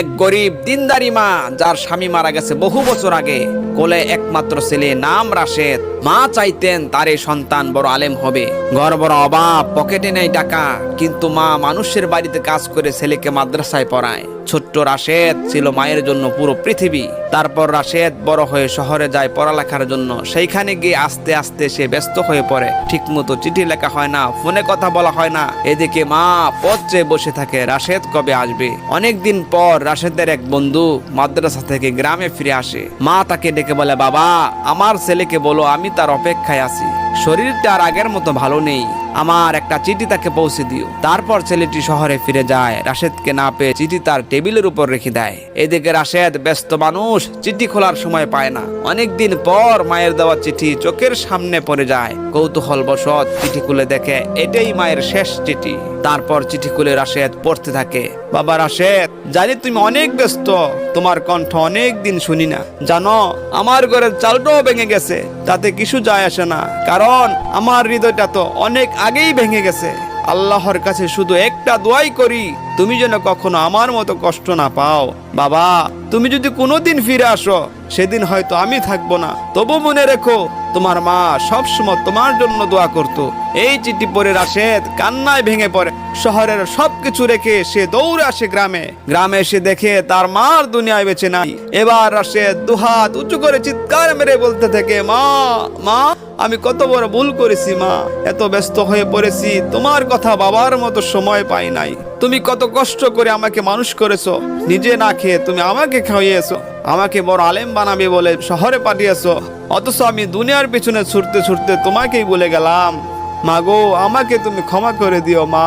এক গরিব দিনদারি মা, যার স্বামী মারা গেছে বহু বছর আগে, কোলে একমাত্র ছেলে, নাম রাশেদ। মা চাইতেন তার এই সন্তান বড় আলেম হবে। ঘর বড় অভাব, পকেটে নেই টাকা, কিন্তু মা মানুষের বাড়িতে কাজ করে ছেলেকে মাদ্রাসায় পড়ায়। ছোট্ট রাশেদ ছিল মায়ের জন্য পুরো পৃথিবী। তারপর রাশেদ বড় হয়ে শহরে যায় পড়ালেখার জন্য। সেইখানে গিয়ে আস্তে আস্তে সে ব্যস্ত হয়ে পড়ে। ঠিকমতো চিঠি লেখা হয় না, ফোনে কথা বলা হয় না। এদিকে মা পথ চেয়ে বসে থাকে, রাশেদ কবে আসবে। অনেকদিন পর রাশেদের এক বন্ধু মাদ্রাসা থেকে গ্রামে ফিরে আসে। মা তাকে ডেকে বলে, বাবা, আমার ছেলেকে বলো আমি তার অপেক্ষায় আছি। শরীরটা আর আগের মতো ভালো নেই, আমার একটা চিঠি তাকে পৌঁছে দিও। তারপর ছেলেটি শহরে ফিরে যায়। রাশেদকে না পেয়ে চিঠি তার টেবিলের উপর রেখে দেয়। এদিকে রাশেদ ব্যস্ত মানুষ, চিঠি খোলার সময় পায় না। অনেকদিন পর মায়ের দেওয়া চিঠি চোখের সামনে পড়ে যায়। কৌতূহলবশত চিঠি খুলে দেখে এটাই মায়ের শেষ চিঠি। তারপর চিঠি খুলে রাশেদ পড়তে থাকে, বাবা রাশেদ, জানি তুমি অনেক ব্যস্ত, তোমার কণ্ঠ অনেক দিন শুনি না। জানো, আমার ঘরের চালটাও ভেঙে গেছে, তাতে কিছু যায় আসে না, কারণ আমার হৃদয়টা তো অনেক আগেই ভেঙে গেছে। আল্লাহর কাছে শুধু একটা দোয়াই করি, তুমি যেন কখনো আমার মতো কষ্ট না পাও। বাবা, তুমি যদি কোনোদিন ফিরে আসো, সেদিন হয়তো আমি থাকবো না, তবু মনে রেখো তোমার মা সবসময় তোমার জন্য দোয়া করতো। এই চিঠি পড়ে রাশেদ কান্নায় ভেঙে পড়ে। শহরের সবকিছু রেখে সে দৌড়ে আসে গ্রামে। গ্রামে এসে দেখে তার মার দুনিয়ায় বেঁচে নাই। এবার রাশেদ দুহাত উঁচু করে চিৎকার মেরে বলতে থাকে, মা, মা, আমি কত বড় ভুল করেছি মা, এত ব্যস্ত হয়ে পড়েছি, তোমার কথা বাবার মতো সময় পাই নাই। তুমি কত কষ্ট করে আমাকে মানুষ করেছো, নিজে না খেয়ে তুমি আমাকে খাইয়েছো, আমাকে বড় আলেম বানাবে বলে শহরে পাঠিয়েছো, অথচ আমি দুনিয়ার পিছনে ছুটতে ছুটতে তোমাকেই বলে গেলাম। মা গো, আমাকে তুমি ক্ষমা করে দিও মা।